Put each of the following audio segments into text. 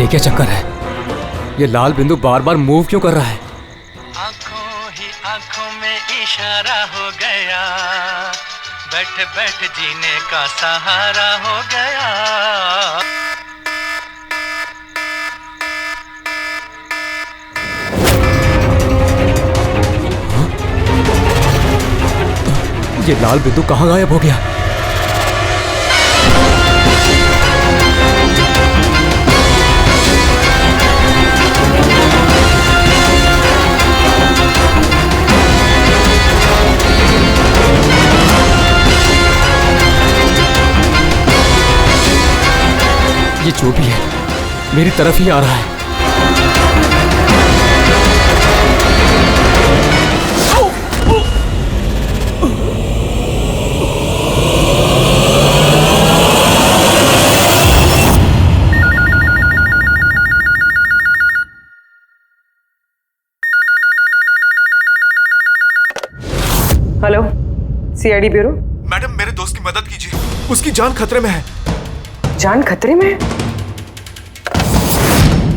ये क्या चक्कर है? ये लाल बिंदु बार बार मूव क्यों कर रहा है? आंखों ही आंखों में इशारा हो गया, बैठ बैठ जीने का सहारा हो गया। ये लाल बिंदु कहाँ गायब हो गया? ये जो भी है मेरी तरफ ही आ रहा है। Hello, CID bureau. मैडम, मेरे दोस्त की मदद कीजिए, उसकी जान खतरे में है। जान खतरे में है?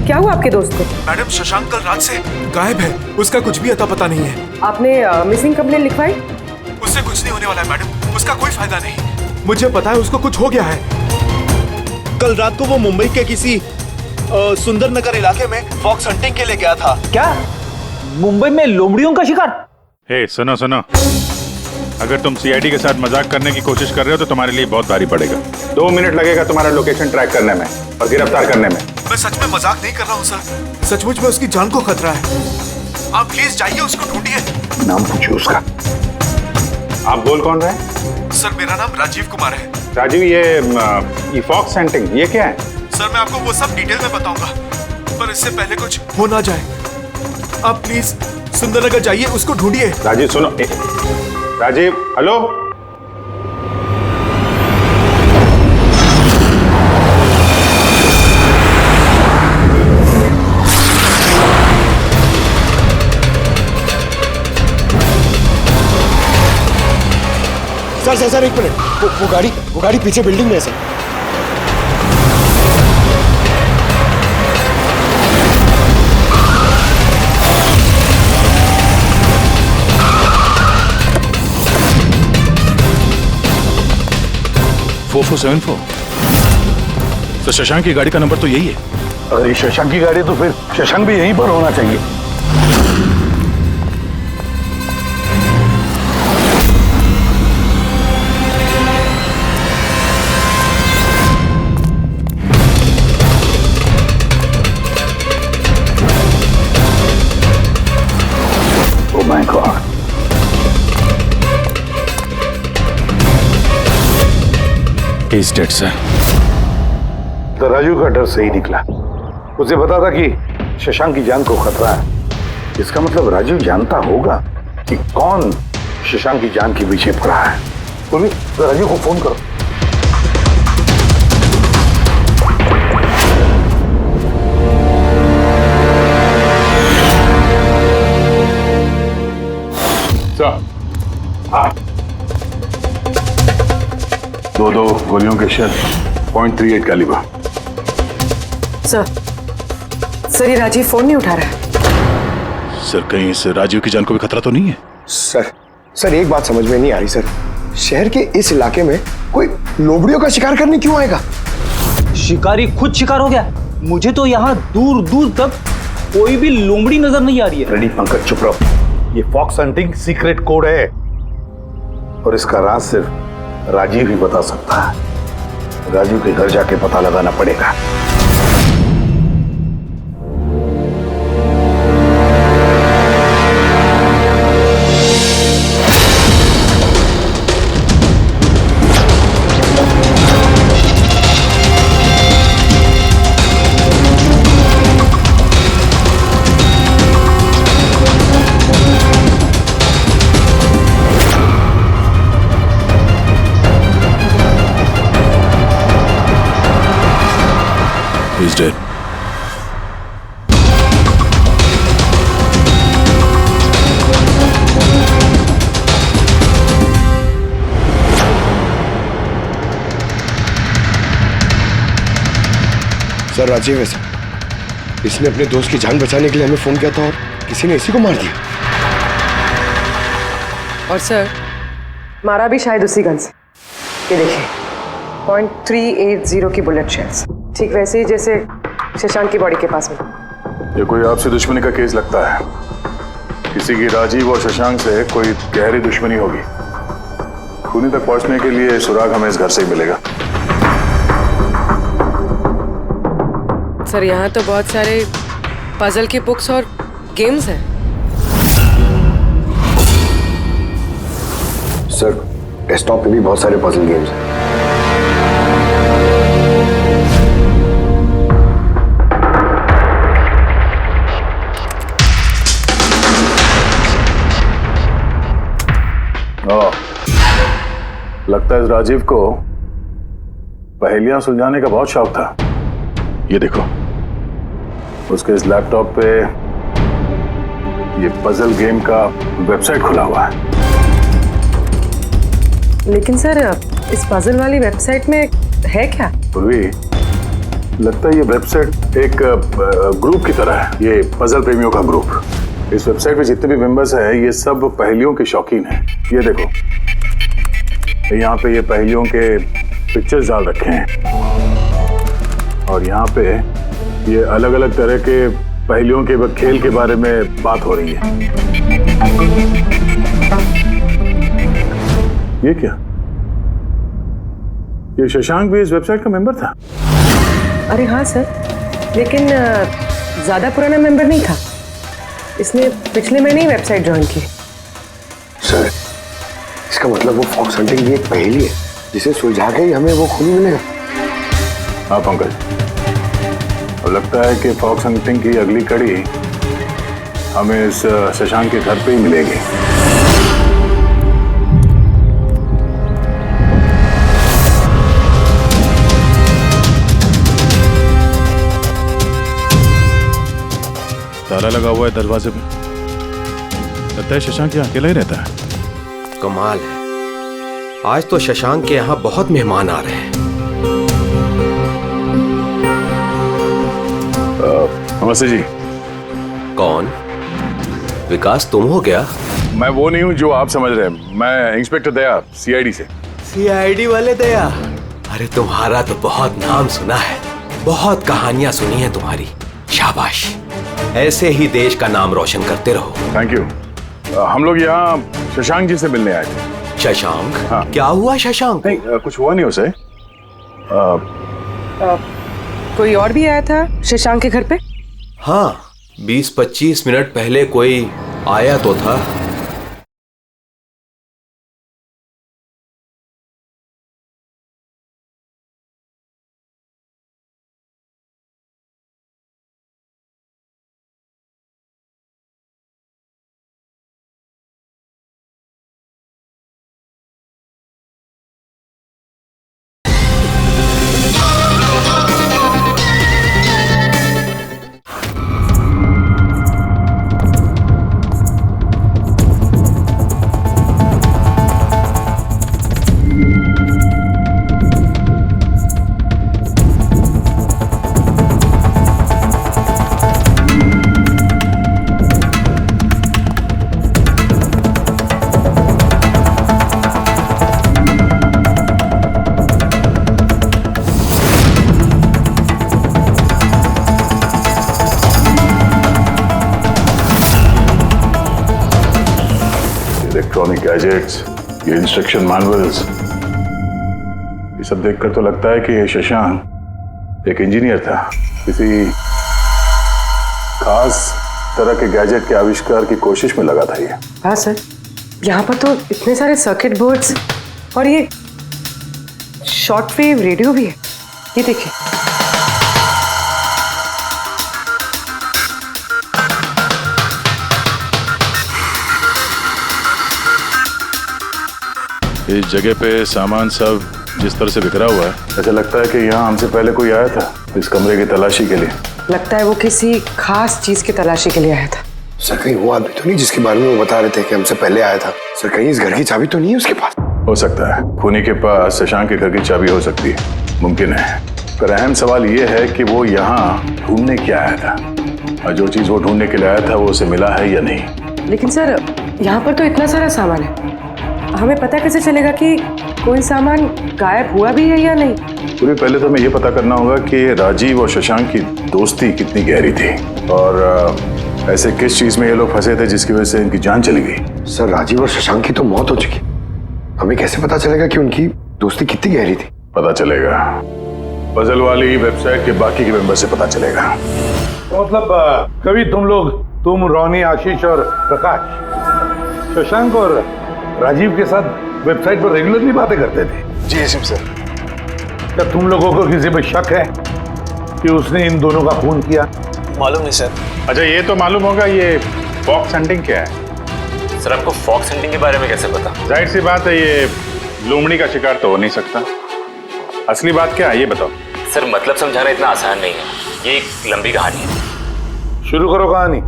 क्या हुआ आपके दोस्त को? मैडम, शशांक कल रात से गायब है, उसका कुछ भी अता पता नहीं है। आपने मिसिंग कंप्लेंट लिखवाई? उससे कुछ नहीं होने वाला है मैडम, उसका कोई फायदा नहीं। मुझे पता है उसको कुछ हो गया है। कल रात को वो मुंबई के किसी सुंदर नगर इलाके में फॉक्स हंटिंग के लिए गया था। क्या मुंबई में लोमड़ियों का शिकार? हे सुनो सुनो, अगर तुम सीआईडी के साथ मजाक करने की कोशिश कर रहे हो तो तुम्हारे लिए बहुत भारी पड़ेगा। 2 मिनट लगेगा तुम्हारा लोकेशन ट्रैक करने में और गिरफ्तार करने में। मैं सच में मजाक नहीं कर रहा हूँ सर, सचमुच में उसकी जान को खतरा है। आप प्लीज जाइए, उसको ढूंढिए। नाम पूछिए उसका। आप बोल कौन रहे हैं? सर, मेरा नाम राजीव कुमार है। राजीव, ये फॉक्स हंटिंग ये क्या है? सर, मैं आपको वो सब डिटेल में बताऊंगा, पर इससे पहले कुछ हो ना जाए। आप प्लीज सुंदरनगर जाइए, उसको ढूंढिए। राजीव सुनो, राजीव, हेलो। सर एक मिनट, वो गाड़ी पीछे बिल्डिंग में है सर। तो शशांक की गाड़ी का नंबर तो यही है। अगर ये शशांक की गाड़ी है तो फिर शशांक भी यहीं पर होना चाहिए। Oh my God! He's dead, sir. तो राजू का डर सही निकला। उसे पता था कि शशांक की जान को खतरा है। इसका मतलब राजू जानता होगा कि कौन शशांक की जान के पीछे पड़ा है। तो राजू को फोन करो। हाँ। 2 गोलियों के शेल, .38 कैलिबर। सर ये राजीव फोन नहीं उठा रहा है। सर, कहीं इस राजीव की जान को भी खतरा तो नहीं है? सर एक बात समझ में नहीं आ रही सर। शहर के इस इलाके में कोई लोमड़ियों का शिकार करने क्यों आएगा? शिकारी खुद शिकार हो गया। मुझे तो यहाँ दूर दूर तक कोई भी लोमड़ी नजर नहीं आ रही है। रेडी पंकज, चुप रहो। ये फॉक्स हंटिंग सीक्रेट कोड है और इसका राज सिर्फ राजीव ही बता सकता है। राजीव के घर जाके पता लगाना पड़ेगा। He's dead. सर राजीव है सर। इसने अपने दोस्त की जान बचाने के लिए हमें फोन किया था और किसी ने इसी को मार दिया। और सर मारा भी शायद उसी गन से। ये देखिए .380 की बुलेट शेल्स, ठीक वैसे ही जैसे शशांक की बॉडी के पास में। ये कोई आपसी दुश्मनी का केस लगता है। किसी की राजीव और शशांक से कोई गहरी दुश्मनी होगी। खूनी तक पहुंचने के लिए सुराग हमें इस घर से ही मिलेगा। सर यहाँ तो बहुत सारे पजल की बुक्स और गेम्स हैं। सर डेस्कटॉप पे भी बहुत सारे पजल गेम्स हैं। लगता है इस राजीव को पहेलियां सुलझाने का बहुत शौक था। ये देखो, उसके इस लैपटॉप पे ये पजल गेम का वेबसाइट खुला हुआ है। लेकिन सर इस पजल वाली वेबसाइट में है क्या? पूर्वी, लगता है ये वेबसाइट एक ग्रुप की तरह है। ये पजल प्रेमियों का ग्रुप। इस वेबसाइट पे जितने भी मेंबर्स हैं ये सब पहेलियों के शौकीन हैं। ये देखो, यहाँ पे ये पहेलियों के पिक्चर्स डाल रखे हैं और यहाँ पे ये अलग अलग तरह के पहेलियों के खेल के बारे में बात हो रही है। ये क्या? ये शशांक भी इस वेबसाइट का मेंबर था? अरे हाँ सर, लेकिन ज्यादा पुराना मेंबर नहीं था। इसने पिछले महीने ही वेबसाइट ज्वाइन की। सर इसका मतलब वो फॉक्स हंटिंग की एक पहेली है जिसे सुलझा के ही हमें वो खूनी मिलेगा। हाँ पंकज, अब लगता है कि फॉक्स हंटिंग की अगली कड़ी हमें इस शशांक के घर पे ही मिलेगी। ताला लगा हुआ है दरवाजे पे। लगता है शशांक यहाँ अकेला ही रहता है। कमाल है, आज तो शशांक के यहाँ बहुत मेहमान आ रहे हैं। नमस्ते जी। कौन? विकास तुम हो क्या? मैं वो नहीं हूँ जो आप समझ रहे हैं। मैं इंस्पेक्टर दया, सीआईडी से। सीआईडी वाले दया? अरे तुम्हारा तो बहुत नाम सुना है, बहुत कहानियां सुनी है तुम्हारी। शाबाश, ऐसे ही देश का नाम रोशन करते रहो। Thank you. हम लोग यहाँ शशांक जी से मिलने आए थे। शशांक? हाँ। क्या हुआ शशांक? नहीं, कुछ हुआ नहीं उसे। कोई और भी आया था शशांक के घर पे? हाँ, 20-25 मिनट पहले कोई आया तो था। इलेक्ट्रॉनिक गैजेट्स, ये इंस्ट्रक्शन मैनुअल्स, ये सब देखकर तो लगता है कि ये शशांक एक इंजीनियर था। किसी खास तरह के गैजेट के आविष्कार की कोशिश में लगा था ये। हाँ सर, यहाँ पर तो इतने सारे सर्किट बोर्ड्स और ये शॉर्ट वेव रेडियो भी है। ये देखिए। इस जगह पे सामान सब जिस तरह से बिखरा हुआ है, ऐसा लगता है कि यहाँ हमसे पहले कोई आया था इस कमरे की तलाशी के लिए। लगता है वो किसी खास चीज की तलाशी के लिए आया था। सर कहीं वो आदमी तो नहीं जिसके बारे में वो बता रहे थे कि हमसे पहले आया था? सर कहीं इस घर की चाबी तो नहीं है उसके पास? हो सकता है खूनी के पास शशांक के घर की चाबी हो सकती है, मुमकिन है। पर अहम सवाल ये है कि वो यहाँ ढूंढने क्या आया था। और जो चीज वो ढूंढने के लिए आया था वो उसे मिला है या नहीं? लेकिन सर यहाँ पर तो इतना सारा सामान है, हमें पता कैसे चलेगा कि कोई सामान गायब हुआ भी है या नहीं? पूरी पहले तो हमें ये पता करना होगा कि राजीव और शशांक की दोस्ती कितनी गहरी थी और ऐसे किस चीज में ये लोग फंसे थे जिसकी वजह से इनकी जान चली गई। सर राजीव और शशांक की तो मौत हो चुकी, हमें कैसे पता चलेगा कि उनकी दोस्ती कितनी गहरी थी? पता चलेगा, पजल वाली वेबसाइट के बाकी के मेंबर से पता चलेगा। तो मतलब कभी तुम रोनी, आशीष और प्रकाश शशांक और राजीव के साथ वेबसाइट पर रेगुलरली बातें करते थे? जी एसपी सर। क्या तुम लोगों को किसी पे शक है कि उसने इन दोनों का खून किया? मालूम नहीं सर। अच्छा ये तो मालूम होगा, ये फॉक्स हंटिंग क्या है? सर आपको फॉक्स हंटिंग के बारे में कैसे पता? जाहिर सी बात है ये लोमड़ी का शिकार तो हो नहीं सकता। असली बात क्या है ये बताओ। सर मतलब समझाना इतना आसान नहीं है, ये एक लंबी कहानी है। शुरू करो कहानी।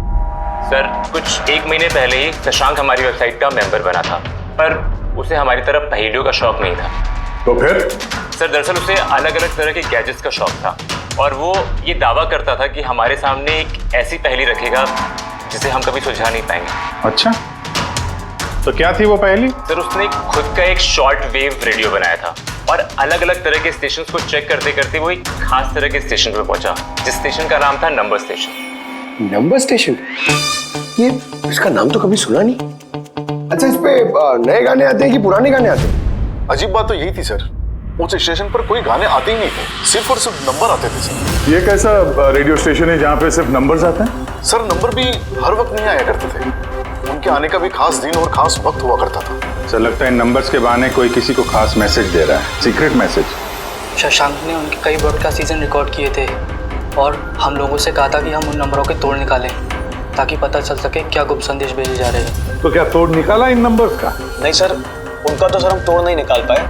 सर कुछ 1 महीने पहले ही शशांक हमारी वेबसाइट का मेंबर बना था, पर उसे हमारी तरफ पहेलियों का शौक नहीं था। तो फिर? सर दरअसल उसे अलग अलग तरह के गैजेट्स का शौक था और वो ये दावा करता था कि हमारे सामने एक ऐसी पहेली रखेगा जिसे हम कभी सुलझा नहीं पाएंगे। अच्छा तो क्या थी वो पहेली? सर उसने खुद का एक शॉर्ट वेव रेडियो बनाया था और अलग अलग तरह के स्टेशंस को चेक करते करते वो एक खास तरह के स्टेशन पर पहुंचा, जिस स्टेशन का नाम था नंबर स्टेशन। Number station? ये इसका नाम तो कभी सुना नहीं। अच्छा इस पे नए गाने आते हैं कि पुराने गाने आते हैं? अजीब बात तो यही थी सर, उस स्टेशन पर कोई गाने आते ही नहीं थे, सिर्फ और सिर्फ नंबर आते थे सर। ये कैसा रेडियो स्टेशन है जहाँ पे सिर्फ नंबर्स आते हैं? सर नंबर भी हर वक्त नहीं आया करते थे, उनके आने का भी खास दिन और खास वक्त हुआ करता था। सर लगता है इन नंबर्स के बहाने कोई किसी को खास मैसेज दे रहा है, सीक्रेट मैसेज। शशांक ने उनके कई ब्रॉडकास्ट सीजन रिकॉर्ड किए थे और हम लोगों से कहा था कि हम उन नंबरों के तोड़ निकालें ताकि पता चल सके क्या गुप्त संदेश भेजे जा रहे हैं। तो क्या तोड़ निकाला इन नंबर्स का? नहीं सर, उनका तो सर हम तोड़ नहीं निकाल पाए,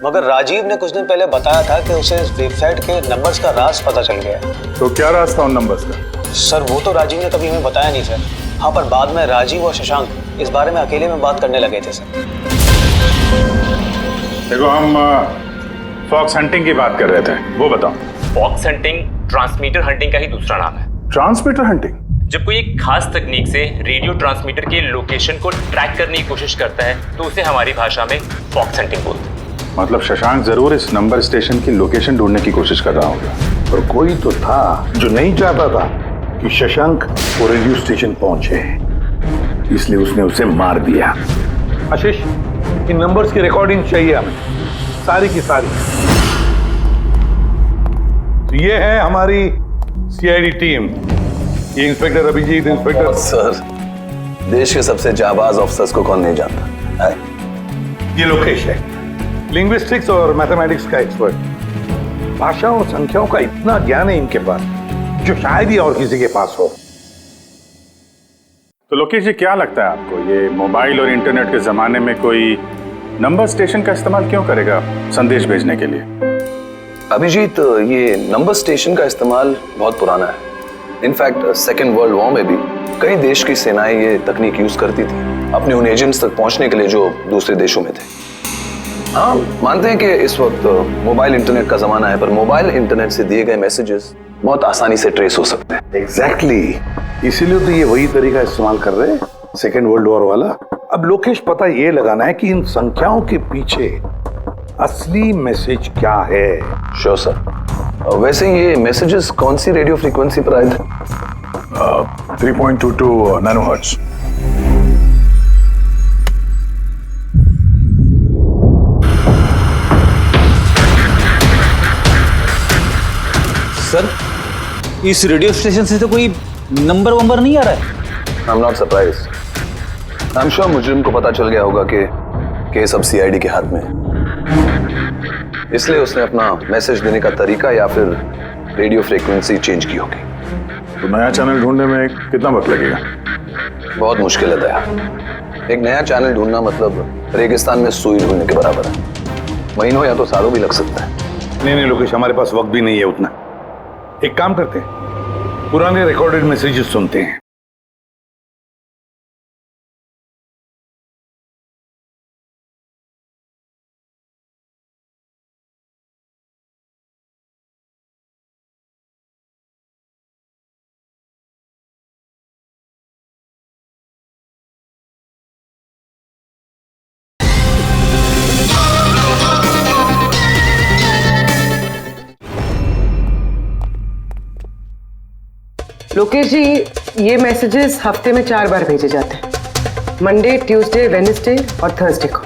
मगर राजीव ने कुछ दिन पहले बताया था कि उसे इस वेबसाइट के नंबर्स का राज पता चल गया है। तो क्या राज था उन नंबर्स का? सर वो तो राजीव ने कभी हमें बताया नहीं सर। हाँ पर बाद में राजीव और शशांक इस बारे में अकेले में बात करने लगे थे सर। देखो हम फॉक्स हंटिंग की बात कर रहे थे, वो बताओ। फॉक्स हंटिंग ट्रांसमीटर हंटिंग का ही दूसरा नाम है। Transmitter hunting? जब कोई एक खास तकनीक से रेडियो ट्रांसमीटर के लोकेशन को ट्रैक करने की कोशिश करता है तो उसे हमारी भाषा में फॉक्स हंटिंग बोलते हैं। मतलब शशांक जरूर इस नंबर स्टेशन की लोकेशन ढूंढने की कोशिश कर रहा होगा। और कोई तो था जो नहीं चाहता था कि शशांक वो रेडियो स्टेशन पहुंचे, इसलिए उसने उसे मार दिया। आशीष इन नंबर्स की रिकॉर्डिंग चाहिए हमें, सारी की सारी। तो ये है हमारी सीआईडी टीम, ये इंस्पेक्टर अभिजीत, इंस्पेक्टर सर देश के सबसे जाबाज ऑफिसर्स को कौन नहीं जानता है? ये लोकेश है, लिंग्विस्टिक्स और मैथमेटिक्स का एक्सपर्ट। भाषा और संख्याओं का इतना ज्ञान है इनके पास जो शायद ही और किसी के पास हो। तो लोकेश जी क्या लगता है आपको, ये मोबाइल और इंटरनेट के जमाने में कोई नंबर स्टेशन का इस्तेमाल क्यों करेगा संदेश भेजने के लिए? अभिजीत ये नंबर स्टेशन का इस्तेमाल बहुत पुराना है। इनफैक्ट सेकेंड वर्ल्ड वॉर में भी कई देश की सेनाएं ये तकनीक यूज करती थी अपने उन एजेंट्स तक पहुंचने के लिए जो दूसरे देशों में थे। हाँ मानते हैं कि इस वक्त मोबाइल इंटरनेट का जमाना है, पर मोबाइल इंटरनेट से दिए गए मैसेजेस बहुत आसानी से ट्रेस हो सकते हैं। एग्जैक्टली, इसीलिए तो ये वही तरीका इस्तेमाल कर रहे हैं सेकेंड वर्ल्ड वॉर वाला। अब लोकेश पता ये लगाना है कि इन संख्याओं के पीछे असली मैसेज क्या है। Sure sir. वैसे ये मैसेजेस कौन सी रेडियो फ्रीक्वेंसी पर आए थे? 3.22 नैनोहर्ट्ज। सर इस रेडियो स्टेशन से तो कोई नंबर वंबर नहीं आ रहा है। I am not surprise. I am sure मुजरिम को पता चल गया होगा कि केस अब सीआईडी के हाथ में है, इसलिए उसने अपना मैसेज देने का तरीका या फिर रेडियो फ्रीक्वेंसी चेंज की होगी। तो नया चैनल ढूंढने में कितना वक्त लगेगा? बहुत मुश्किल है दया। एक नया चैनल ढूंढना मतलब रेगिस्तान में सुई ढूंढने के बराबर है। महीनों या तो सालों भी लग सकता है। नहीं लोकेश, हमारे पास वक्त भी नहीं है उतना। एक काम करते हैं, पुराने रिकॉर्डेड मैसेजेस सुनते हैं। लोकेश जी, ये मैसेजेस हफ्ते में 4 बार भेजे जाते हैं, मंडे, ट्यूसडे, वेडनेसडे और थर्सडे को।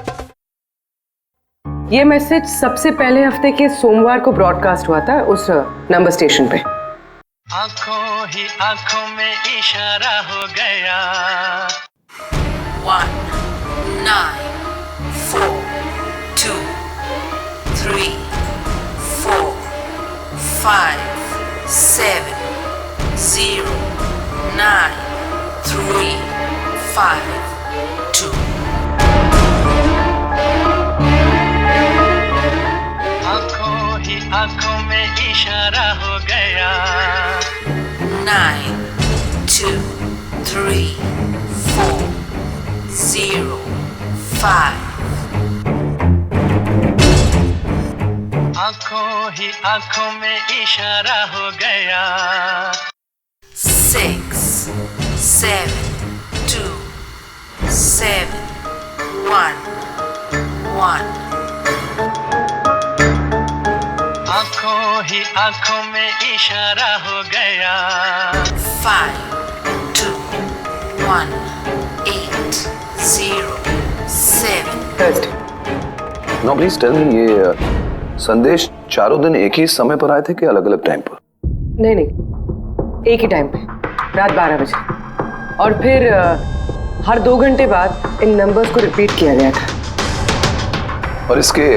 ये मैसेज सबसे पहले हफ्ते के सोमवार को ब्रॉडकास्ट हुआ था उस नंबर स्टेशन पे। आंखों ही आंखों में इशारा हो गया। 1 9 4 2 3 4 5 7 0 9 3 5 2। आंखों ही आंखों में इशारा हो गया। 9 2 3 4 0 5। आंखों ही आंखों में इशारा हो गया। 6 7 2 7 1 1। आंखों ही आंखों में इशारा हो गया। 5 2 1 8 0 7। नो प्लीज टेल मी, ये संदेश चारों दिन एक ही समय पर आए थे कि अलग अलग टाइम पर? नहीं नहीं, एक ही टाइम पे, रात 12 बजे। और फिर हर 2 घंटे बाद इन नंबर्स को रिपीट किया गया था। और इसके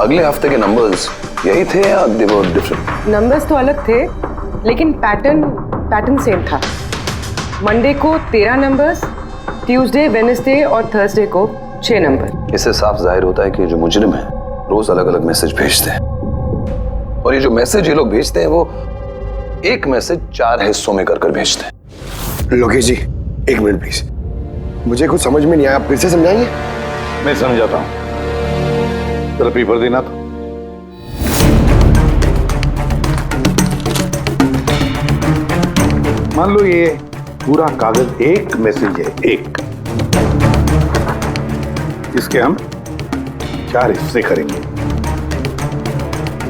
अगले हफ्ते के नंबर्स यही थे या दे वर डिफरेंट? नंबर्स तो अलग थे, लेकिन पैटर्न सेम था। मंडे को 13 नंबर्स, ट्यूसडे, वेडनेसडे और थर्सडे को 6 नंबर। इससे साफ जाहिर होता है कि जो मुजरिम है रोज अलग अलग मैसेज भेजते हैं, और ये जो मैसेज ये लोग भेजते हैं वो एक मैसेज 4 हिस्सों में कर भेजते हैं। लोकेश जी, 1 मिनट प्लीज, मुझे कुछ समझ में नहीं आया, आप फिर से समझाएंगे? मैं समझाता हूं, जरा पेपर देना तो। मान लो ये पूरा कागज एक मैसेज है, एक, इसके हम 4 हिस्से करेंगे।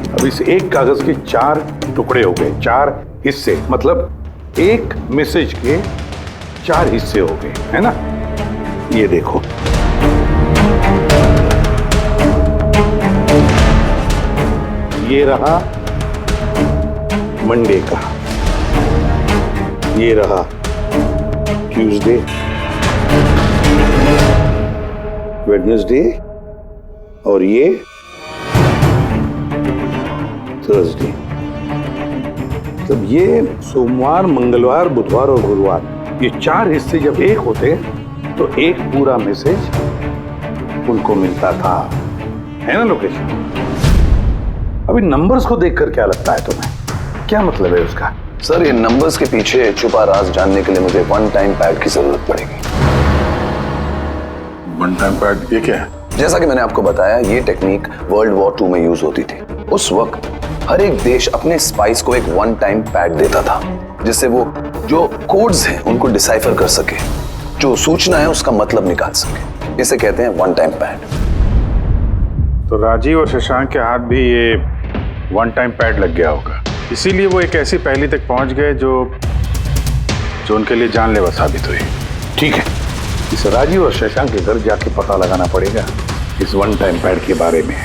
अब इस एक कागज के 4 टुकड़े हो गए, 4 हिस्से, मतलब एक मैसेज के 4 हिस्से हो गए, है ना? ये देखो, ये रहा मंडे का, ये रहा ट्यूसडे, वेडनेसडे और ये थर्सडे। तब ये सोमवार, मंगलवार, बुधवार और गुरुवार, ये 4 हिस्से जब एक होते तो एक पूरा मैसेज उनको मिलता था, है ना लोकेश? अभी नंबर्स को देखकर क्या लगता है तुम्हें, क्या मतलब है उसका? सर, ये नंबर्स के पीछे छुपा राज जानने के लिए मुझे 1 टाइम पैड की जरूरत पड़ेगी। 1 टाइम पैड ये क्या है? जैसा कि मैंने आपको बताया, ये टेक्निक वर्ल्ड वॉर 2 में यूज होती थी। उस वक्त हर एक देश अपने स्पाइस को एक 1 टाइम पैड देता था, जिससे वो जो कोड्स हैं उनको डिसाइफर कर सके, जो सूचना है उसका मतलब निकाल सके। इसे कहते हैं 1 टाइम पैड। तो राजीव और शशांक के हाथ भी ये 1 टाइम पैड लग गया होगा, इसीलिए वो एक ऐसी पहेली तक पहुंच गए जो उनके लिए जानलेवा साबित हुई। ठीक है, इस राजीव और शशांक के घर जाके पता लगाना पड़ेगा इस 1 टाइम पैड के बारे में।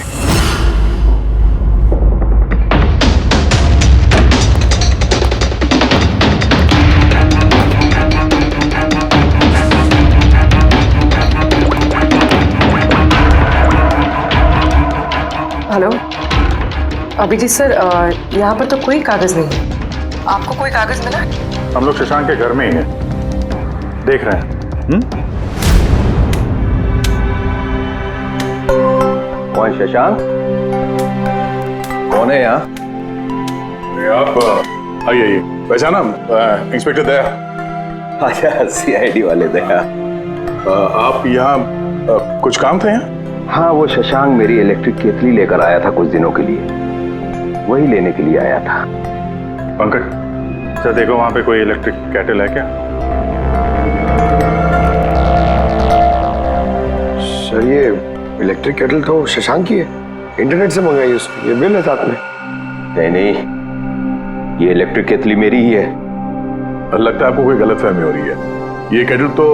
हेलो अभिजीत सर, यहाँ पर तो कोई कागज नहीं है। आपको कोई कागज मिला? हम लोग शशांक के घर में ही हैं, देख रहे हैं। कौन शशांक? कौन है यहाँ? आप आइए, पहचाना? इंस्पेक्टर दया। अच्छा, सीआईडी वाले दया। आप यहाँ कुछ काम थे यहाँ? हाँ, वो शशांक मेरी इलेक्ट्रिक केतली लेकर आया था कुछ दिनों के लिए, वही लेने के लिए आया था। पंकज, सर देखो वहां पे कोई इलेक्ट्रिक केटल है क्या? सर, ये इलेक्ट्रिक केटल तो शशांक की है, इंटरनेट से मंगाई उसकी, ये बिल है साथ में। नहीं, ये इलेक्ट्रिक केतली मेरी ही है। लगता है आपको कोई गलतफहमी हो रही है। ये कैटल तो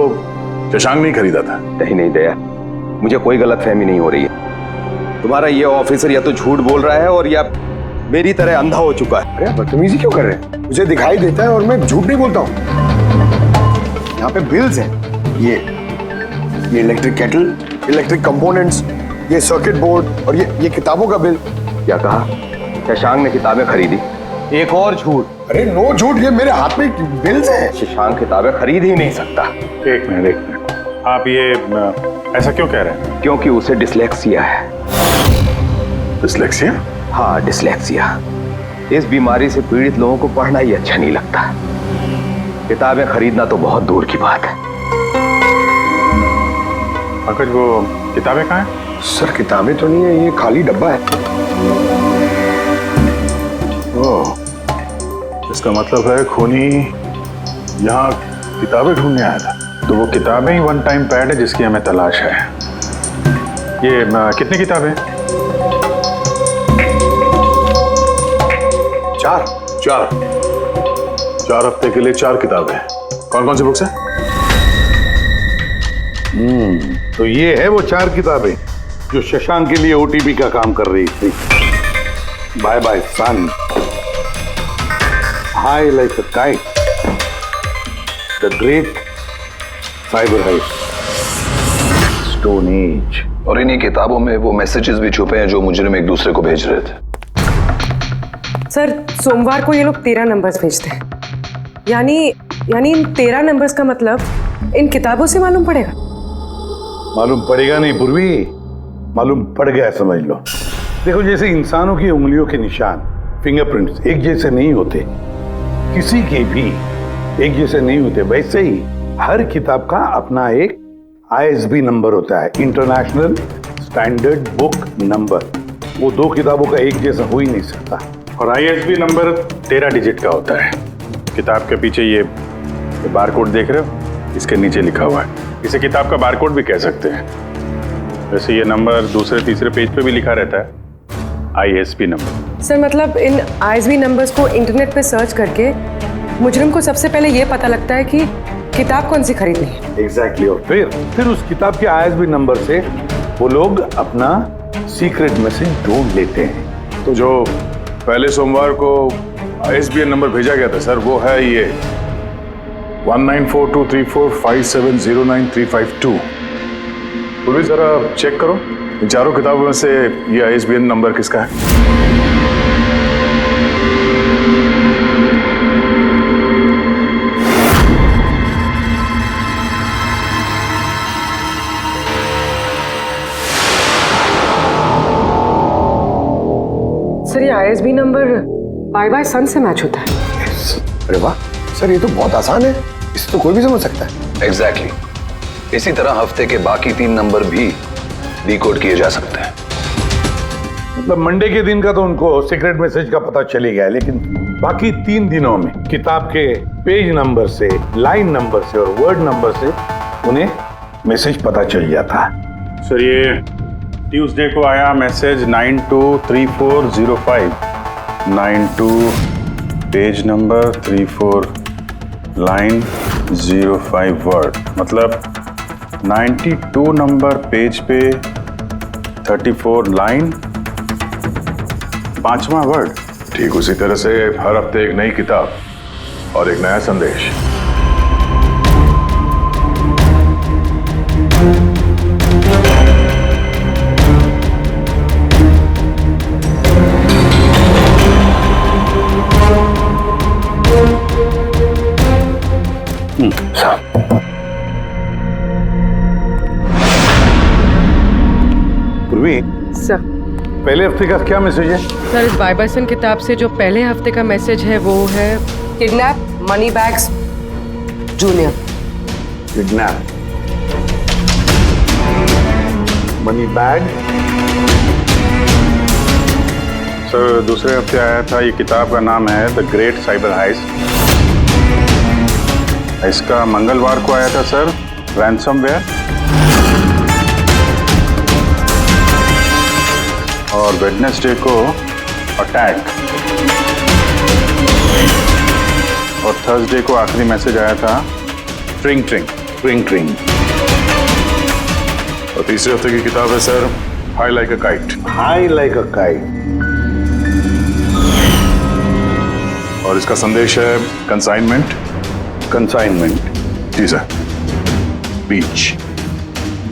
शशांक नहीं खरीदा था। नहीं दया, मुझे कोई गलतफहमी नहीं हो रही है। तुम्हारा ये ऑफिसर या तो झूठ बोल रहा है और या मेरी तरह अंधा हो चुका है। अरे बदतमीजी क्यों कर रहे हैं? मुझे दिखाई देता है और मैं झूठ नहीं बोलता हूँ। यहाँ पे बिल्स हैं, ये इलेक्ट्रिक केटल, इलेक्ट्रिक कंपोनेंट्स, ये सर्किट बोर्ड और ये किताबों का बिल। क्या कहा? शशांक ने किताबें खरीदी? एक और झूठ। अरे नो झूठ, ये मेरे हाथ में बिल्स हैं। शशांक किताबें खरीद ही नहीं सकता। एक मिनट, आप ये ऐसा क्यों कह रहे हैं? क्योंकि उसे डिसलेक्सिया है। डिसलेक्सिया? हाँ, डिसलेक्सिया। इस बीमारी से पीड़ित लोगों को पढ़ना ही अच्छा नहीं लगता। किताबें खरीदना तो बहुत दूर की बात है। पंकज, वो किताबें कहाँ हैं? सर किताबें तो नहीं है, ये खाली डब्बा है। ओह, इसका मतलब है खूनी यहाँ किताबें ढूंढने आया था। तो वो किताबें ही वन टाइम पैड है जिसकी हमें तलाश है। ये कितनी किताबें? चार हफ्ते के लिए 4 किताबें। कौन कौन सी बुक्स हैं? तो ये है वो 4 किताबें जो शशांक के लिए ओटीपी का काम कर रही थी। Bye bye son, high like a kite, the great cyber heist, stone age. और इन्हीं किताबों में वो मैसेजेस भी छुपे हैं जो मुजरिम एक दूसरे को भेज रहे थे। सर, सोमवार को ये लोग 13 नंबर्स भेजते हैं। यानी इन 13 नंबर्स का मतलब इन किताबों से मालूम पड़ेगा? मालूम पड़ेगा नहीं पूर्वी, मालूम पड़ गया समझ लो। देखो, जैसे इंसानों की उंगलियों के निशान, फिंगरप्रिंट्स एक जैसे नहीं होते, किसी के भी एक जैसे नहीं होते, वैसे ही हर किताब का अपना एक ISB नंबर होता है, इंटरनेशनल स्टैंडर्ड बुक नंबर। वो 2 किताबों का एक जैसा हो ही नहीं सकता। और ISB नंबर 13 डिजिट का होता है। किताब के पीछे ये बारकोड देख रहे हो, इसके नीचे लिखा हुआ है। इसे किताब का बारकोड भी कह सकते हैं। वैसे ये नंबर दूसरे तीसरे पेज पे भी लिखा रहता है, ISB नंबर। सर, मतलब इन ISB नंबर्स को इंटरनेट पे सर्च करके मुजरिम को सबसे पहले ये पता लगता है कि किताब कौन सी खरीदनी है। एग्जैक्टली। और फिर उस किताब के ISB नंबर से वो लोग अपना सीक्रेट मैसेज ढूंढ लेते हैं। तो जो पहले सोमवार को ISBN नंबर भेजा गया था सर, वो है ये 19423457093552। पूरी जरा चेक करो, इन चारों किताबों में से ये ISBN नंबर किसका है? सर, ये ISB नंबर बाय सन से मैच होता है। अरे वाह सर, ये तो बहुत आसान है, इसे तो कोई भी समझ सकता है। एग्जैक्टली। इसी तरह हफ्ते के बाकी 3 नंबर भी डिकोड किए जा सकते हैं। मतलब मंडे के दिन का तो उनको सीक्रेट मैसेज का पता चली गया, लेकिन बाकी 3 दिनों में किताब के पेज नंबर से, लाइन नंबर से और वर्ड नंबर से उन्हें मैसेज पता चल जाता है। सर, ये ट्यूसडे को आया message 923405, 92 page number 34 line 05 word, मतलब 92 नंबर पेज पे 34 लाइन 5वां वर्ड। ठीक उसी तरह से हर हफ्ते एक नई किताब और एक नया संदेश। सर, पहले हफ्ते का क्या मैसेज है? सर, इस बाय सन किताब से जो पहले हफ्ते का मैसेज है वो है kidnap money bags junior. Kidnap money bag. Sir, दूसरे हफ्ते आया था, ये किताब का नाम है द ग्रेट साइबर हाइस्ट। इसका मंगलवार को आया था सर, रैंसमवेयर। और वेडनेसडे को अटैक। और थर्सडे को आखिरी मैसेज आया था ट्रिंग ट्रिंग ट्रिंग ट्रिंग। और तीसरे हफ्ते की किताब है sir high like a kite. High like a kite. और इसका संदेश है कंसाइनमेंट। कंसाइनमेंट। जी सर। बीच।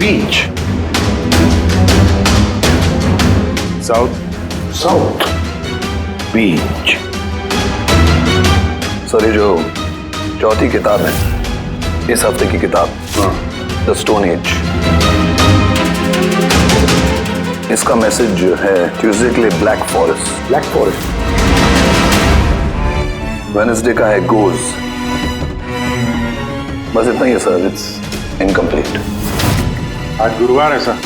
बीच। साउथ। साउथ। बीच। सर ये जो चौथी किताब है इस हफ्ते की किताब, द स्टोन एज, इसका मैसेज जो है ट्यूसडे के लिए black forest. Black forest. Wednesday का है गोज। बस इतना ही है सर, इट्स इनकम्प्लीट। आज गुरुवार है सर,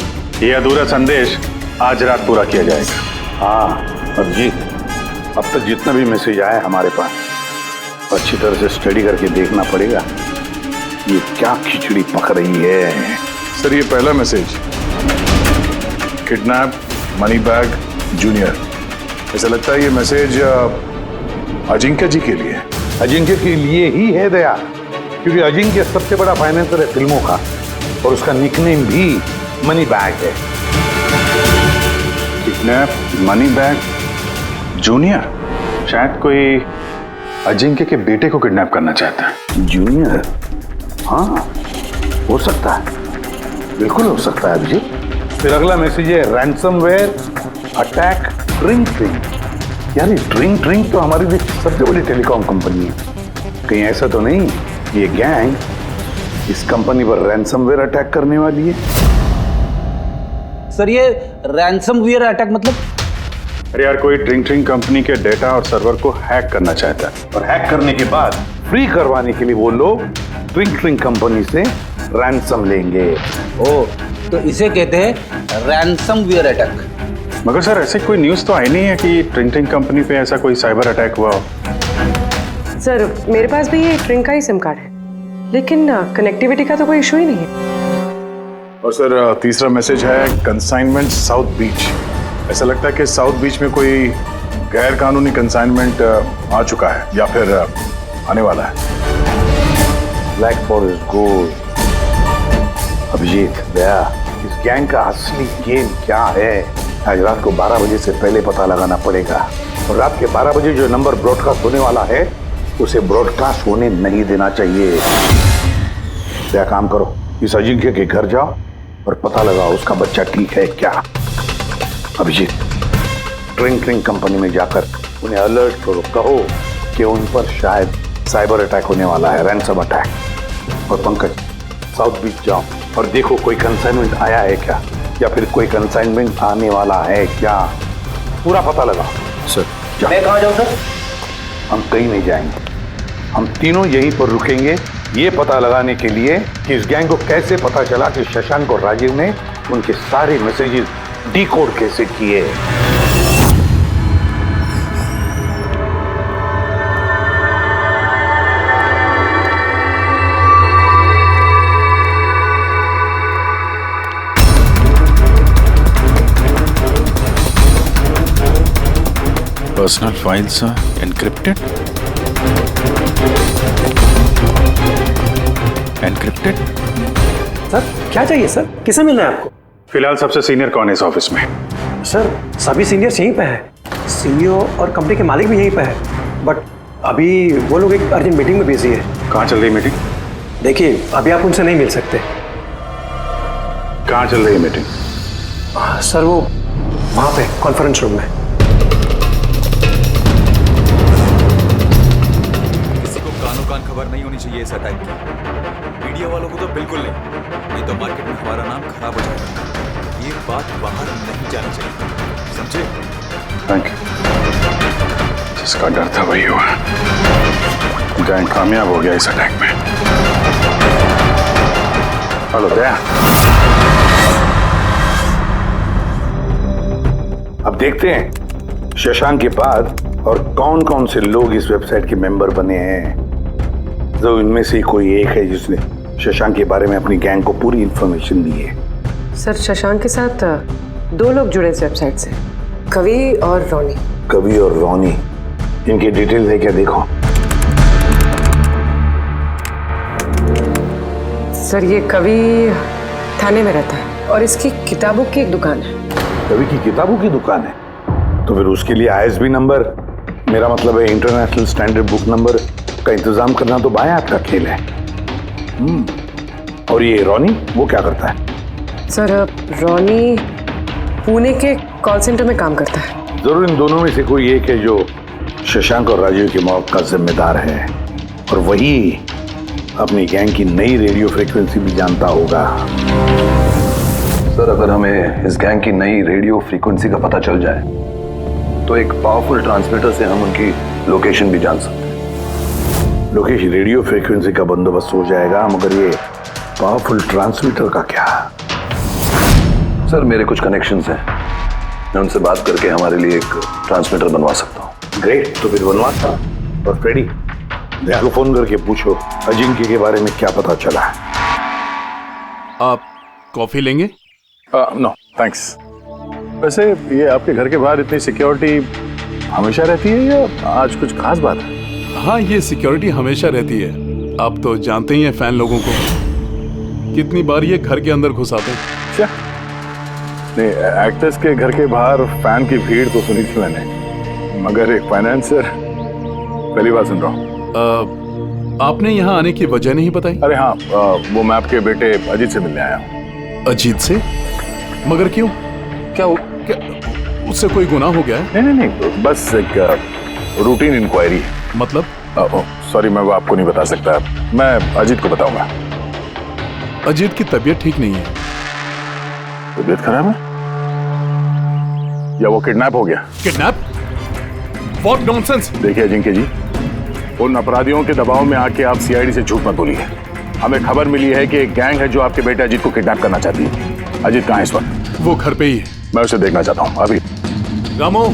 ये अधूरा संदेश आज रात पूरा किया जाएगा। हाँ अभिजीत, अब तक जितना भी मैसेज आया हमारे पास अच्छी तरह से स्टडी करके देखना पड़ेगा ये क्या खिचड़ी पक रही है। सर ये पहला message, kidnap money bag junior. ऐसा लगता है ये मैसेज अजिंक्य जी के लिए। अजिंक्य के लिए ही है दया, क्योंकि अजिंक्य सबसे बड़ा फाइनेंसर है फिल्मों का और उसका निकनेम भी मनी बैग है। किडनैप मनी बैग जूनियर, शायद कोई अजिंक्य के बेटे को किडनैप करना चाहता है। जूनियर? हाँ हो सकता है, बिल्कुल हो सकता है अभिजीत। फिर अगला मैसेज है रैंसमवेयर अटैक ट्रिंग ट्रिंग। यार ये ट्रिंग ट्रिंग तो हमारी देश की सबसे बड़ी टेलीकॉम कंपनी है। कहीं ऐसा तो नहीं ये गैंग इस कंपनी पर रैंसमवेयर अटैक करने वाली है? सर ये रैंसमवेयर अटैक मतलब? अरे यार कोई ट्रिंग ट्रिंग कंपनी के डेटा और सर्वर को हैक करना चाहता है और हैक करने के बाद फ्री करवाने के लिए वो लोग ट्रिंग ट्रिंग कंपनी से रैंसम लेंगे। ओ तो इसे कहते हैं रैंसमवेयर अटैक। मगर सर ऐसे कोई न्यूज़ तो आई नहीं है कि ट्रिंग ट्रिंग कंपनी पे ऐसा कोई साइबर अटैक हुआ हो। सर मेरे पास भी ये ट्रिंग का ही सिम कार्ड है, लेकिन कनेक्टिविटी का तो कोई इशू ही नहीं है। और सर तीसरा मैसेज है कंसाइनमेंट साउथ बीच। ऐसा लगता है कि साउथ बीच में कोई गैर कानूनी कंसाइनमेंट आ चुका है या फिर आने वाला है। Black forest gold. Abhijeet Daya, इस गैंग का असली गेम क्या है आज रात को 12 बजे से पहले पता लगाना पड़ेगा। और रात के 12 बजे जो नंबर ब्रॉडकास्ट होने वाला है उसे ब्रॉडकास्ट होने नहीं देना चाहिए। क्या काम करो, इस अजिंक्य के घर जाओ और पता लगाओ उसका बच्चा ठीक है क्या। अभिजीत ट्रिंग ट्रिंग कंपनी में जाकर उन्हें अलर्ट करो, कहो कि उन पर शायद साइबर अटैक होने वाला है, रैंसम अटैक। और पंकज साउथ बीच जाओ और देखो कोई कंसाइनमेंट आया है क्या या फिर कोई कंसाइनमेंट आने वाला है क्या, पूरा पता लगाओ। सर मैं कहाँ जाऊँ सर? हम कहीं नहीं जाएंगे, हम तीनों यहीं पर रुकेंगे ये पता लगाने के लिए कि इस गैंग को कैसे पता चला कि शशांक और राजीव ने उनके सारे मैसेजेस डिकोड कैसे किए। Personal files encrypted. Encrypted? Sir क्या चाहिए सर, किसे मिलना है आपको? फिलहाल सबसे सीनियर कौन है इस ऑफिस में? सर सभी सीनियर्स यहीं पे हैं, सीईओ और कंपनी के मालिक भी यहीं पे है, बट अभी वो लोग एक अर्जेंट मीटिंग में बिजी है। कहाँ चल रही मीटिंग? देखिए अभी आप उनसे नहीं मिल सकते। कहाँ चल रही है मीटिंग? सर वो वहाँ पे कॉन्फ्रेंस रूम में। किसी को कानो कान खबर नहीं होनी चाहिए इस अटैक की, मीडिया वालों को तो बिल्कुल नहीं तो मार्केट में हमारा नाम खराब हो जाएगा। ये बात बाहर नहीं जानी चाहिए, समझे? Thank you. जिसका डर था वही हुआ, गैंग कामयाब हो गया इस अटैक में। हेलो दया। अब देखते हैं शशांक के बाद और कौन कौन से लोग इस वेबसाइट के मेंबर बने हैं। जो इनमें से कोई एक है जिसने शशांक के बारे में अपनी गैंग को पूरी इंफॉर्मेशन दी है। सर शशांक के साथ 2 लोग जुड़े इस वेबसाइट से, कवि और रोनी। कवि और रोनी, इनकी डिटेल है क्या देखो। सर ये कवि थाने में रहता है और इसकी किताबों की एक दुकान है। कवि की किताबों की दुकान है? तो फिर उसके लिए ISB नंबर, मेरा मतलब है इंटरनेशनल स्टैंडर्ड बुक नंबर का इंतजाम करना तो बाएं हाथ का खेल है। और ये रॉनी, वो क्या करता है? सर रॉनी पुणे के कॉल सेंटर में काम करता है। जरूर इन दोनों में से कोई एक है जो शशांक और राजीव की मौत का जिम्मेदार है, और वही अपनी गैंग की नई रेडियो फ्रीक्वेंसी भी जानता होगा। सर, अगर हमें इस गैंग की नई रेडियो फ्रीक्वेंसी का पता चल जाए तो एक पावरफुल ट्रांसमीटर से हम उनकी लोकेशन भी जान सकते हैं। लोकेशन रेडियो फ्रीक्वेंसी का बंदोबस्त हो जाएगा, मगर ये पावरफुल ट्रांसमीटर का क्या? सर, मेरे कुछ कनेक्शंस हैं, मैं उनसे बात करके हमारे लिए एक ट्रांसमीटर बनवा सकता हूँ। ग्रेट, तो फिर बनवाता। और फ्रेडी, दया को फोन करके पूछो अजिंक्य के बारे में क्या पता चला है। आप कॉफी लेंगे? No thanks. वैसे ये आपके घर के बाहर इतनी सिक्योरिटी हमेशा रहती है या आज कुछ खास बात है? हाँ, ये सिक्योरिटी हमेशा रहती है। आप तो जानते ही हैं फैन लोगों को, कितनी बार ये घर के अंदर घुस आते हैं। क्या नहीं, एक्टर्स के घर के बाहर फैन की भीड़ तो सुनी थी मैंने, मगर एक फाइनेंसर पहली बार सुन रहा हूँ। आपने यहाँ आने की वजह नहीं बताई? अरे हाँ, वो मैं आपके बेटे अजीत से मिलने आया हूँ। अजीत से? मगर क्यों? क्या उससे कोई गुनाह हो गया है? नहीं, बस एक रूटीन इंक्वायरी है। मतलब? सॉरी, मैं वो आपको नहीं बता सकता, मैं अजीत को बताऊंगा। अजीत की तबीयत ठीक नहीं है। तबीयत खराब है या वो किडनैप हो गया? किडनैप? What nonsense! देखिए अजिंक्य जी, उन अपराधियों के दबाव में आके आप CID से झूठ मत बोलिए। हमें खबर मिली है कि एक गैंग है जो आपके बेटे अजीत को किडनैप करना चाहती है। अजीत कहाँ है इस वक्त? वो घर पे ही है। मैं उसे देखना चाहता हूँ अभी। रामो,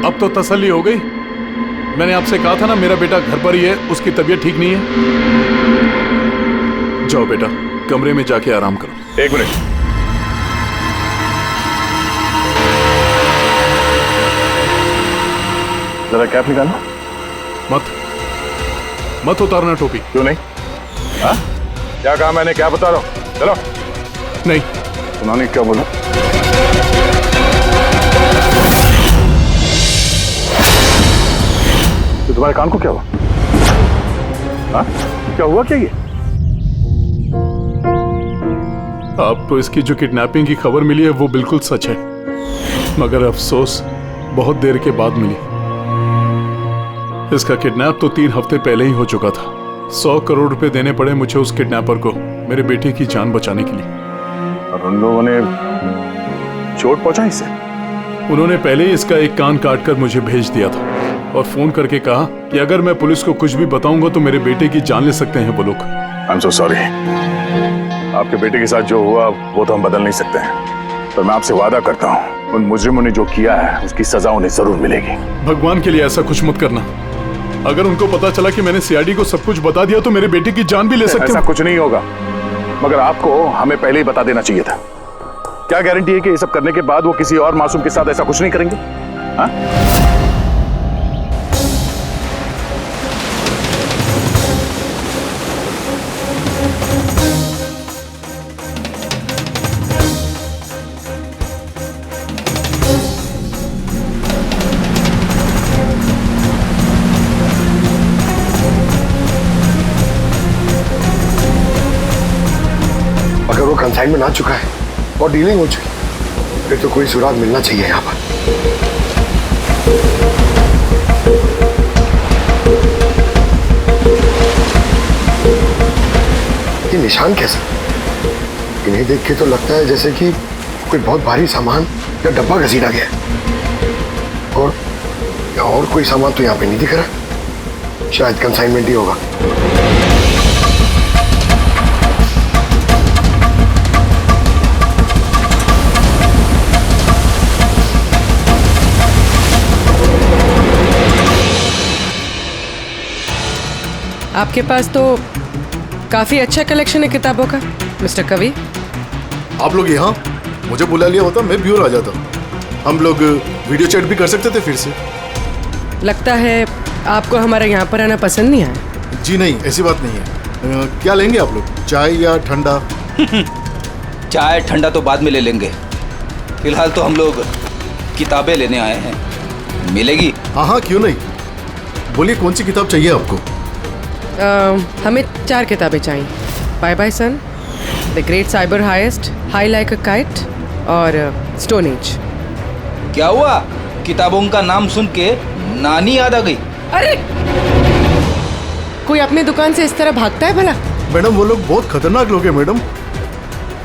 अब तो तसल्ली हो गई। मैंने आपसे कहा था ना, मेरा बेटा घर पर ही है, उसकी तबीयत ठीक नहीं है। जाओ बेटा, कमरे में जाके आराम करो। एक मिनट, जरा कैप निकालना। मत उतारना टोपी। क्यों नहीं? हाँ? क्या कहा मैंने? क्या बता रहा हूँ? चलो। नहीं। उन्होंने क्या बोला? तो तुम्हारे कान को क्या हुआ? हाँ? क्या हुआ क्या ये? आपको इसकी जो किडनैपिंग की खबर मिली है वो बिल्कुल सच है, मगर अफसोस बहुत देर के बाद मिली। इसका किडनैप तो 3 हफ्ते पहले ही हो चुका था। 100 करोड़ रुपए देने पड़े मुझे उस किडनैपर को, मेरे बेटे की जान बचाने के लिए। और उन लोगों ने चोट पहुंचाई इसे? उन्होंने पहले ही इसका एक कान काट कर मुझे भेज दिया था और फोन करके कहा कि अगर मैं पुलिस को कुछ भी बताऊंगा तो मेरे बेटे की जान ले सकते हैं वो लोग। I am so sorry. आपके बेटे के साथ जो हुआ वो तो हम बदल नहीं सकते हैं, पर मैं आपसे वादा करता हूँ उन मुजरिमों ने जो किया है उसकी सजा उन्हें जरूर मिलेगी। भगवान के लिए ऐसा कुछ मत करना। अगर उनको पता चला कि मैंने CID को सब कुछ बता दिया तो मेरे बेटे की जान भी ले सकते हैं। ऐसा कुछ नहीं होगा, मगर आपको हमें पहले ही बता देना चाहिए था। क्या गारंटी है कि ये सब करने के बाद वो किसी और मासूम के साथ ऐसा कुछ नहीं करेंगे? हाँ? अगर वो कंसाइनमेंट आ चुका है और डीलिंग हो चुकी, फिर तो कोई सुराग मिलना चाहिए यहाँ पर। ये निशान कैसा? इन्हें देख के तो लगता है जैसे कि कोई बहुत भारी सामान या डब्बा घसीटा गया है। और कोई सामान तो यहाँ पे नहीं दिख रहा। शायद कंसाइनमेंट ही होगा। आपके पास तो काफी अच्छा कलेक्शन है किताबों का मिस्टर कवि। आप लोग यहाँ मुझे बुला लिया होता, मैं ब्यूर आ जाता। हम लोग वीडियो चैट भी कर सकते थे फिर से। लगता है आपको हमारा यहाँ पर आना पसंद नहीं आया। जी नहीं, ऐसी बात नहीं है। क्या लेंगे आप लोग, चाय या ठंडा? चाय ठंडा तो बाद में ले लेंगे, फिलहाल तो हम लोग किताबें लेने आए हैं। मिलेगी? हाँ हाँ, क्यों नहीं। बोलिए कौन सी किताब चाहिए आपको? हमें 4 किताबें चाहिए। Bye bye son, the great cyber heist, high like a kite और स्टोन एज। क्या हुआ? किताबों का नाम सुन के नानी याद आ गई? अरे कोई अपने दुकान से इस तरह भागता है भला? मैडम वो लोग बहुत खतरनाक लोग हैं मैडम,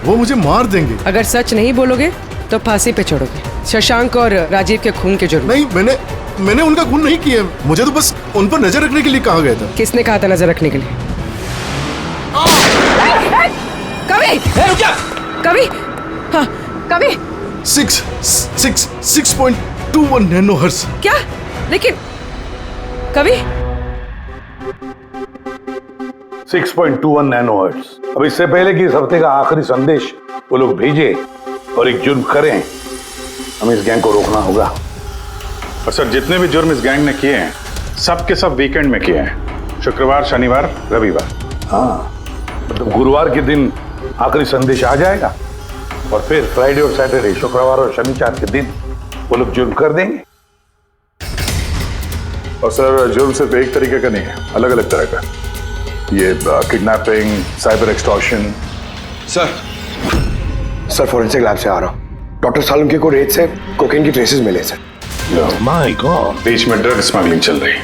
वो मुझे मार देंगे। अगर सच नहीं बोलोगे तो फांसी पे चढ़ोगे। शशांक और राजीव के खून के जुर्म। नहीं, मैंने उनका खून नहीं किया, मुझे तो बस उन पर नजर रखने के लिए कहा गया था। किसने कहा था नजर रखने के लिए? कवि! कवि! हाँ, कवि! 6.21 नैनोहर्ट्ज। क्या? लेकिन कवि 6.21 नैनोहर्ट्ज। अब इससे पहले कि इस हफ्ते का आखिरी संदेश वो लोग भेजे और एक जुर्म करें, हमें इस गैंग को रोकना होगा। और सर, जितने भी जुर्म इस गैंग ने किए हैं, सब के सब वीकेंड में किए हैं। शुक्रवार, शनिवार, रविवार। हाँ, मतलब गुरुवार के दिन आखिरी संदेश आ जाएगा और फिर फ्राइडे और सैटरडे, शुक्रवार और शनिवार के दिन वो लोग जुर्म कर देंगे। और सर, जुर्म सिर्फ एक तरीके का नहीं है, अलग अलग तरह का। ये kidnapping, cyber extortion. Sir forensic lab से आ रहा हूँ। डॉक्टर सालुंके को रेत से कोकेन की ट्रेसेस मिले सर। माय गॉड, बीच में ड्रग स्मगलिंग चल रही।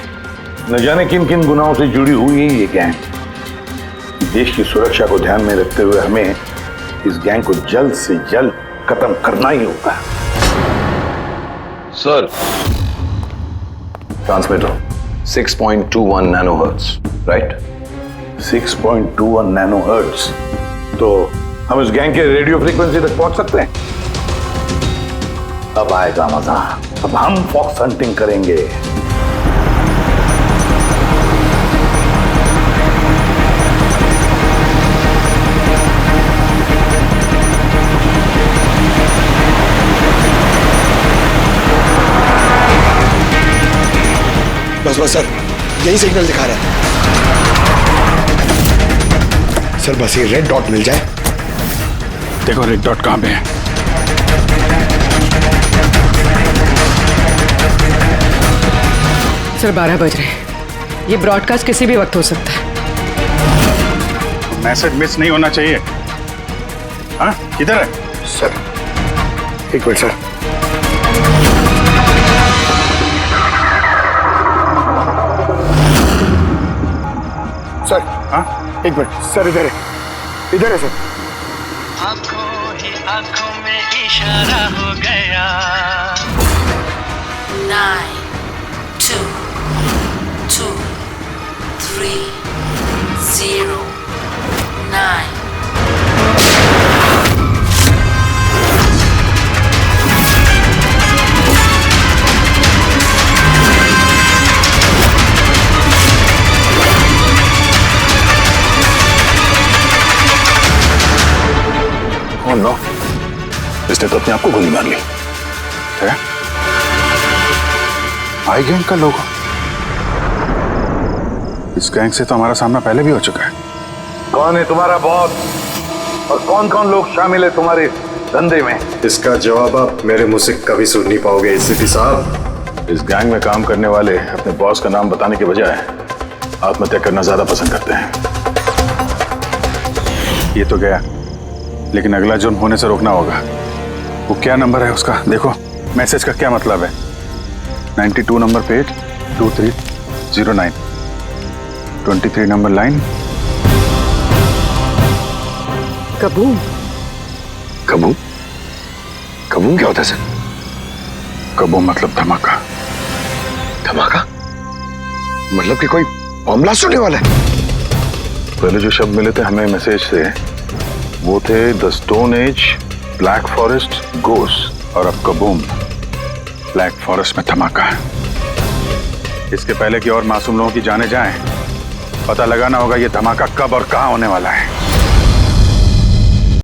न जाने किन किन गुनाहों से जुड़ी हुई है ये गैंग। देश की सुरक्षा को ध्यान में रखते हुए हमें इस गैंग को जल्द से जल्द खत्म करना ही होगा। Sir, transmitter 6.21 nanohertz, right? 6.21 nanohertz. तो हम इस गैंग के रेडियो फ्रीक्वेंसी तक पहुंच सकते हैं। अब आएगा मजा, अब हम फॉक्स हंटिंग करेंगे। बस बस सर, यही सिग्नल दिखा रहा है सर। बस ये रेड डॉट मिल जाए। देखो रेड डॉट कहां पे है। सर 12 बज रहे हैं, ये ब्रॉडकास्ट किसी भी वक्त हो सकता है। मैसेज मिस नहीं होना चाहिए। हाँ, किधर है? सर एक मिनट सर। सर हाँ, एक मिनट सर, इधर है सर। आंखों ही आंखों में इशारा हो गया। 9 2 2 3 0 9 Oh no, इसने तो अपने आप को गोली मार ली है। आई गैंग का लोगो। इस गैंग से तो हमारा सामना पहले भी हो चुका है। कौन है तुम्हारा बॉस और कौन कौन लोग शामिल है तुम्हारे धंधे में? इसका जवाब आप मेरे मुंह से कभी सुन नहीं पाओगे एसीपी साहब। इस गैंग में काम करने वाले अपने बॉस का नाम बताने के बजाय आत्महत्या करना ज्यादा पसंद करते हैं। ये तो गया, लेकिन अगला जुर्म होने से रोकना होगा। वो क्या नंबर है उसका देखो। मैसेज का क्या मतलब है? 92 number page 2309 23 number line. Kaboom. Kaboom? Kaboom क्या होता है सर? कबूम मतलब धमाका। धमाका मतलब कि कोई बम ब्लास्ट होने वाला है? पहले जो शब्द मिले थे हमें मैसेज से वो थे the stone age, black forest, ghost, और अब कबूम, ब्लैक फॉरेस्ट में धमाका है। इसके पहले कि और मासूम लोगों की जाने जाएं, पता लगाना होगा ये धमाका कब और कहां होने वाला है।